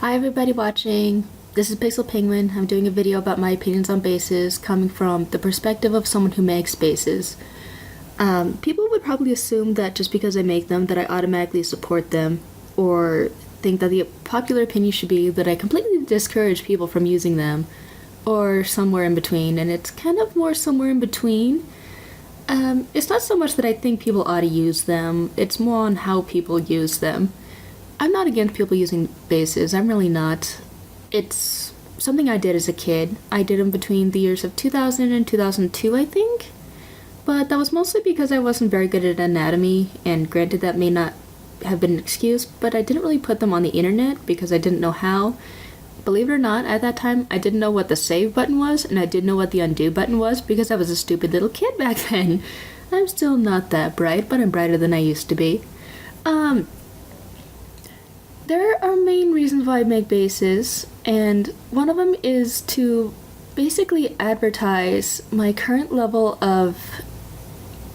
Hi everybody watching. This is Pixel Penguin. I'm doing a video about my opinions on bases coming from the perspective of someone who makes bases. People would probably assume that just because I make them that I automatically support them, or think that the popular opinion should be that I completely discourage people from using them, or somewhere in between, and it's kind of more somewhere in between. It's not so much that I think people ought to use them, it's more on how people use them. I'm not against people using bases, I'm really not. It's something I did as a kid. I did them between the years of 2000 and 2002, I think. But that was mostly because I wasn't very good at anatomy, and granted that may not have been an excuse, but I didn't really put them on the internet because I didn't know how. Believe it or not, at that time, I didn't know what the save button was, and I didn't know what the undo button was because I was a stupid little kid back then. I'm still not that bright, but I'm brighter than I used to be. There are main reasons why I make bases, and one of them is to basically advertise my current level of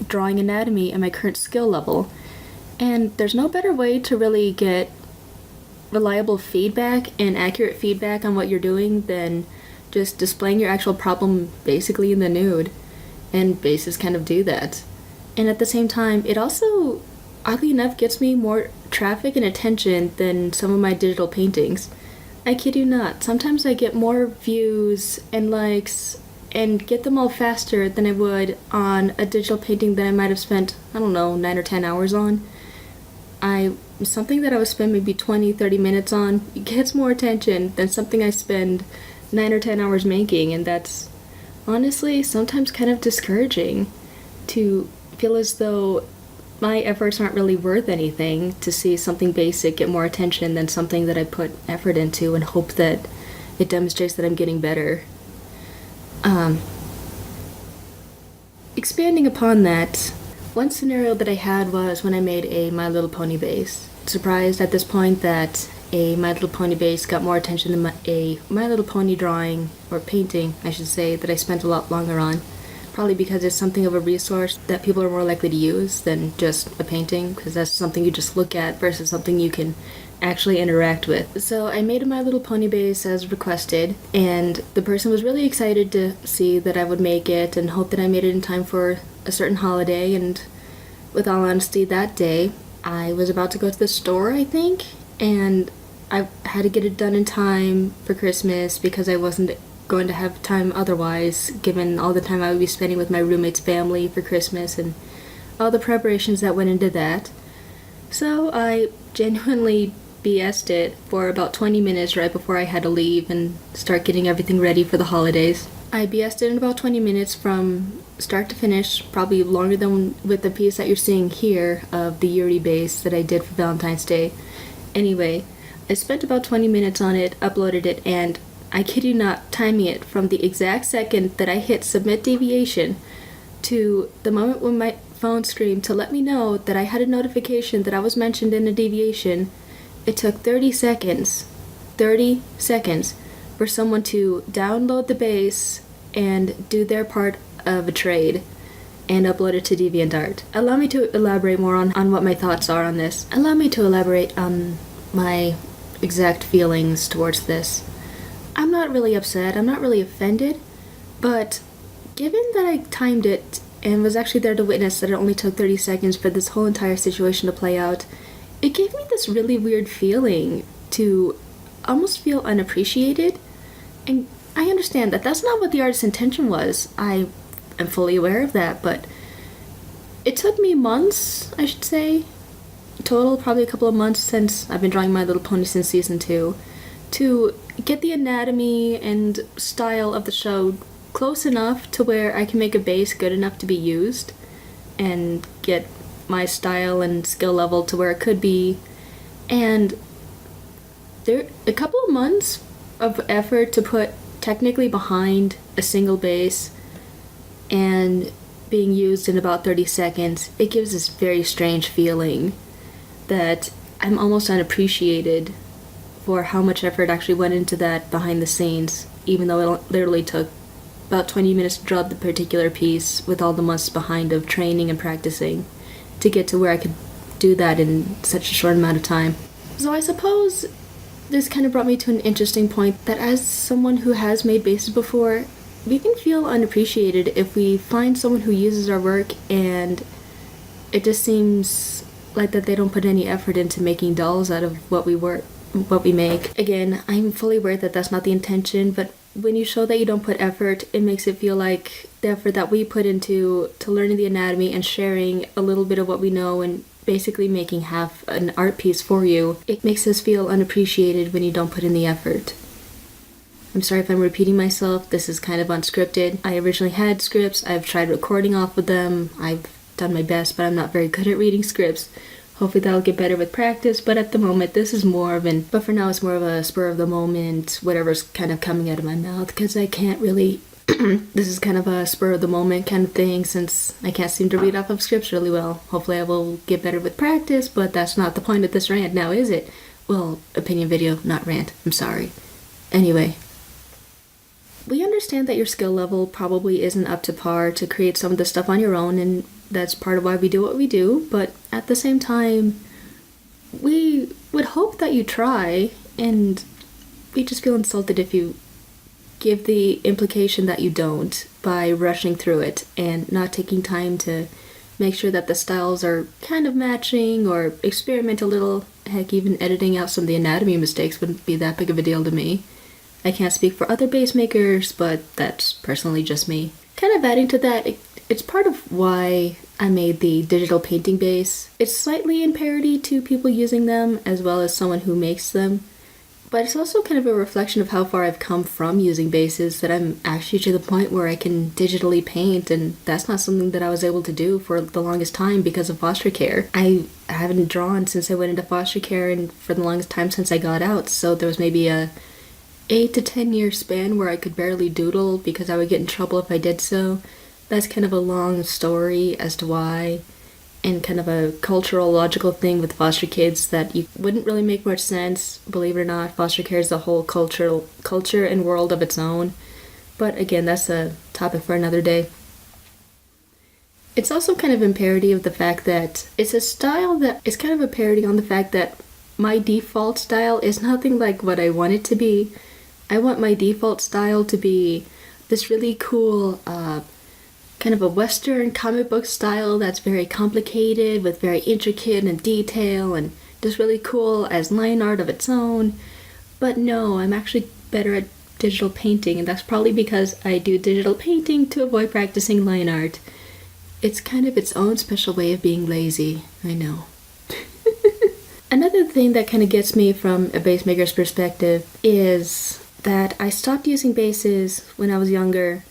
drawing anatomy and my current skill level. And there's no better way to really get reliable feedback and accurate feedback on what you're doing than just displaying your actual problem basically in the nude. And bases kind of do that. And at the same time, it also, oddly enough, gets me more traffic and attention than some of my digital paintings. I kid you not, sometimes I get more views and likes and get them all faster than I would on a digital painting that I might have spent, I don't know, 9 or 10 hours on. Something that I would spend maybe 20, 30 minutes on gets more attention than something I spend 9 or 10 hours making, and that's honestly sometimes kind of discouraging to feel as though my efforts aren't really worth anything to see something basic get more attention than something that I put effort into and hope that it demonstrates that I'm getting better. Expanding upon that, one scenario that I had was when I made a My Little Pony base. Surprised at this point that a My Little Pony base got more attention than a My Little Pony drawing, or painting, I should say, that I spent a lot longer on. Probably because it's something of a resource that people are more likely to use than just a painting, because that's something you just look at versus something you can actually interact with. So I made a My Little Pony base as requested, and the person was really excited to see that I would make it and hope that I made it in time for a certain holiday, and with all honesty, that day, I was about to go to the store, I think, and I had to get it done in time for Christmas because I wasn't going to have time otherwise, given all the time I would be spending with my roommate's family for Christmas and all the preparations that went into that. So I genuinely BS'd it for about 20 minutes right before I had to leave and start getting everything ready for the holidays. I BS'd it in about 20 minutes from start to finish, probably longer than with the piece that you're seeing here of the Yuri base that I did for Valentine's Day. Anyway, I spent about 20 minutes on it, uploaded it, and I kid you not, timing it from the exact second that I hit submit deviation to the moment when my phone screamed to let me know that I had a notification that I was mentioned in a deviation. It took 30 seconds for someone to download the base and do their part of a trade and upload it to DeviantArt. Allow me to elaborate more on what my thoughts are on this. Allow me to elaborate on my exact feelings towards this. I'm not really upset, I'm not really offended, but given that I timed it and was actually there to witness that it only took 30 seconds for this whole entire situation to play out, it gave me this really weird feeling to almost feel unappreciated. And I understand that that's not what the artist's intention was. I am fully aware of that, but it took me months, I should say, total, probably a couple of months since I've been drawing My Little Pony since season 2, to get the anatomy and style of the show close enough to where I can make a base good enough to be used and get my style and skill level to where it could be. And there a couple of months of effort to put technically behind a single base and being used in about 30 seconds, it gives this very strange feeling that I'm almost unappreciated for how much effort actually went into that behind the scenes, even though it literally took about 20 minutes to draw the particular piece with all the months behind of training and practicing to get to where I could do that in such a short amount of time. So I suppose this kind of brought me to an interesting point that as someone who has made bases before, we can feel unappreciated if we find someone who uses our work and it just seems like that they don't put any effort into making dolls out of what we make. Again, I'm fully aware that that's not the intention, but when you show that you don't put effort, it makes it feel like the effort that we put into learning the anatomy and sharing a little bit of what we know and basically making half an art piece for you, it makes us feel unappreciated when you don't put in the effort. I'm sorry if I'm repeating myself, this is kind of unscripted. I originally had scripts, I've tried recording off of them, I've done my best, but I'm not very good at reading scripts. Hopefully that'll get better with practice, but at the moment this is but for now it's more of a spur of the moment, whatever's kind of coming out of my mouth, because I can't really, this is kind of a spur of the moment kind of thing since I can't seem to read off of scripts really well. Hopefully I will get better with practice, but that's not the point of this rant now, is it? Well, opinion video, not rant, I'm sorry. Anyway. We understand that your skill level probably isn't up to par to create some of the stuff on your own, and that's part of why we do what we do, but at the same time, we would hope that you try, and we just feel insulted if you give the implication that you don't by rushing through it and not taking time to make sure that the styles are kind of matching or experiment a little. Heck, even editing out some of the anatomy mistakes wouldn't be that big of a deal to me. I can't speak for other base makers, but that's personally just me. Kind of adding to that, it's part of why I made the digital painting base. It's slightly in parody to people using them, as well as someone who makes them. But it's also kind of a reflection of how far I've come from using bases, that I'm actually to the point where I can digitally paint, and that's not something that I was able to do for the longest time because of foster care. I haven't drawn since I went into foster care, and for the longest time since I got out, so there was maybe a 8 to 10 year span where I could barely doodle because I would get in trouble if I did so. That's kind of a long story as to why, and kind of a cultural, logical thing with foster kids that you wouldn't really make much sense. Believe it or not, foster care is a whole culture and world of its own. But again, that's a topic for another day. It's also kind of in parody of the fact that it's a style that is kind of a parody on the fact that my default style is nothing like what I want it to be. I want my default style to be this really cool, kind of a Western comic book style that's very complicated with very intricate and detail and just really cool as line art of its own. But no, I'm actually better at digital painting, and that's probably because I do digital painting to avoid practicing line art. It's kind of its own special way of being lazy, I know. Another thing that kind of gets me from a base maker's perspective is that I stopped using bases when I was younger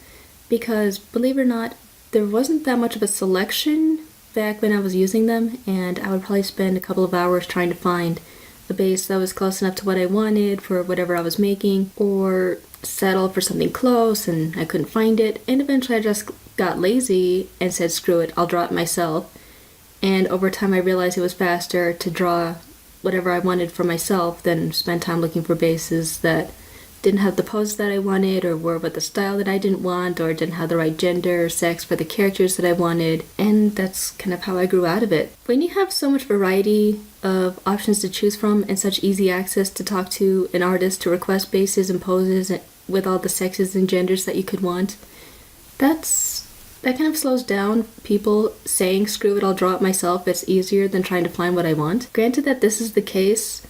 because, believe it or not, there wasn't that much of a selection back when I was using them, and I would probably spend a couple of hours trying to find a base that was close enough to what I wanted for whatever I was making, or settle for something close and I couldn't find it, and eventually I just got lazy and said screw it, I'll draw it myself. And over time I realized it was faster to draw whatever I wanted for myself than spend time looking for bases that didn't have the pose that I wanted, or were with the style that I didn't want, or didn't have the right gender or sex for the characters that I wanted, and that's kind of how I grew out of it. When you have so much variety of options to choose from and such easy access to talk to an artist to request bases and poses with all the sexes and genders that you could want, that kind of slows down people saying, screw it, I'll draw it myself, it's easier than trying to find what I want. Granted that this is the case,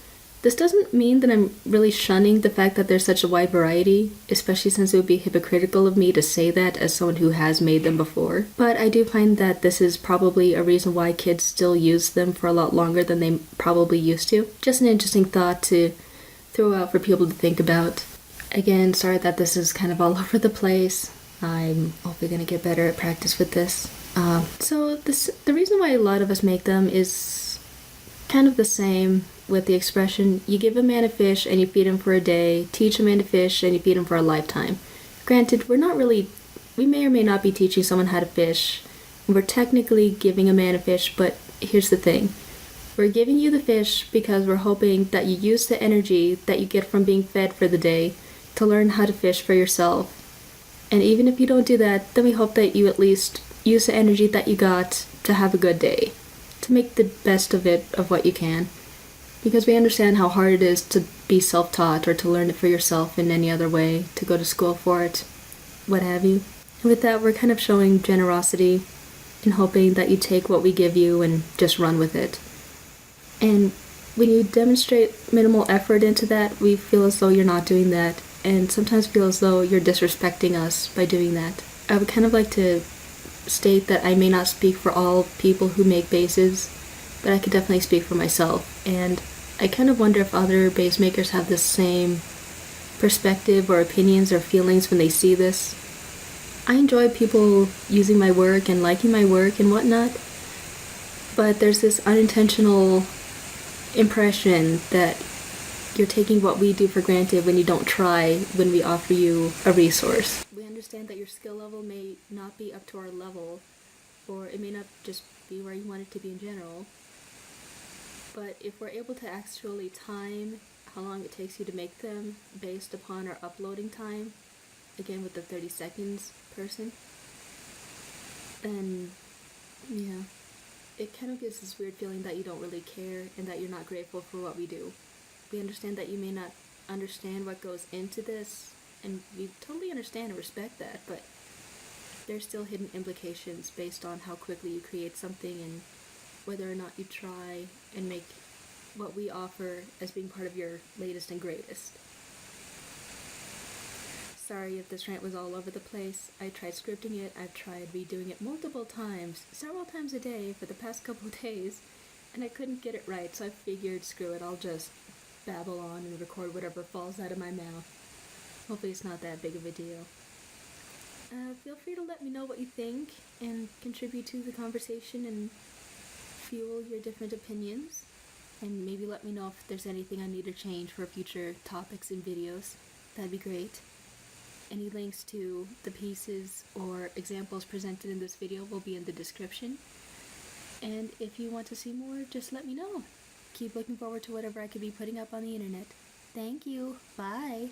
this doesn't mean that I'm really shunning the fact that there's such a wide variety, especially since it would be hypocritical of me to say that as someone who has made them before. But I do find that this is probably a reason why kids still use them for a lot longer than they probably used to. Just an interesting thought to throw out for people to think about. Again, sorry that this is kind of all over the place. I'm hopefully going to get better at practice with this. The reason why a lot of us make them is kind of the same with the expression, you give a man a fish and you feed him for a day, teach a man to fish and you feed him for a lifetime. Granted, we may or may not be teaching someone how to fish. We're technically giving a man a fish, but here's the thing. We're giving you the fish because we're hoping that you use the energy that you get from being fed for the day to learn how to fish for yourself. And even if you don't do that, then we hope that you at least use the energy that you got to have a good day, to make the best of it, of what you can. because we understand how hard it is to be self-taught or to learn it for yourself in any other way, to go to school for it, what have you. And with that, we're kind of showing generosity and hoping that you take what we give you and just run with it. And when you demonstrate minimal effort into that, we feel as though you're not doing that, and sometimes feel as though you're disrespecting us by doing that. I would kind of like to state that I may not speak for all people who make bases, but I could definitely speak for myself, and I kind of wonder if other base makers have the same perspective or opinions or feelings when they see this. I enjoy people using my work and liking my work and whatnot, but there's this unintentional impression that you're taking what we do for granted when you don't try when we offer you a resource. We understand that your skill level may not be up to our level, or it may not just be where you want it to be in general, but if we're able to actually time how long it takes you to make them based upon our uploading time, again with the 30 seconds person, then yeah, it kind of gives this weird feeling that you don't really care and that you're not grateful for what we do. We understand that you may not understand what goes into this, and we totally understand and respect that, but there's still hidden implications based on how quickly you create something and whether or not you try and make what we offer as being part of your latest and greatest. Sorry if this rant was all over the place. I tried scripting it, I've tried redoing it multiple times, several times a day for the past couple of days, and I couldn't get it right, so I figured, screw it, I'll just babble on and record whatever falls out of my mouth. Hopefully it's not that big of a deal. Feel free to let me know what you think and contribute to the conversation and fuel your different opinions, and maybe let me know if there's anything I need to change for future topics and videos. That'd be great. Any links to the pieces or examples presented in this video will be in the description. And if you want to see more, just let me know. Keep looking forward to whatever I could be putting up on the internet. Thank you. Bye.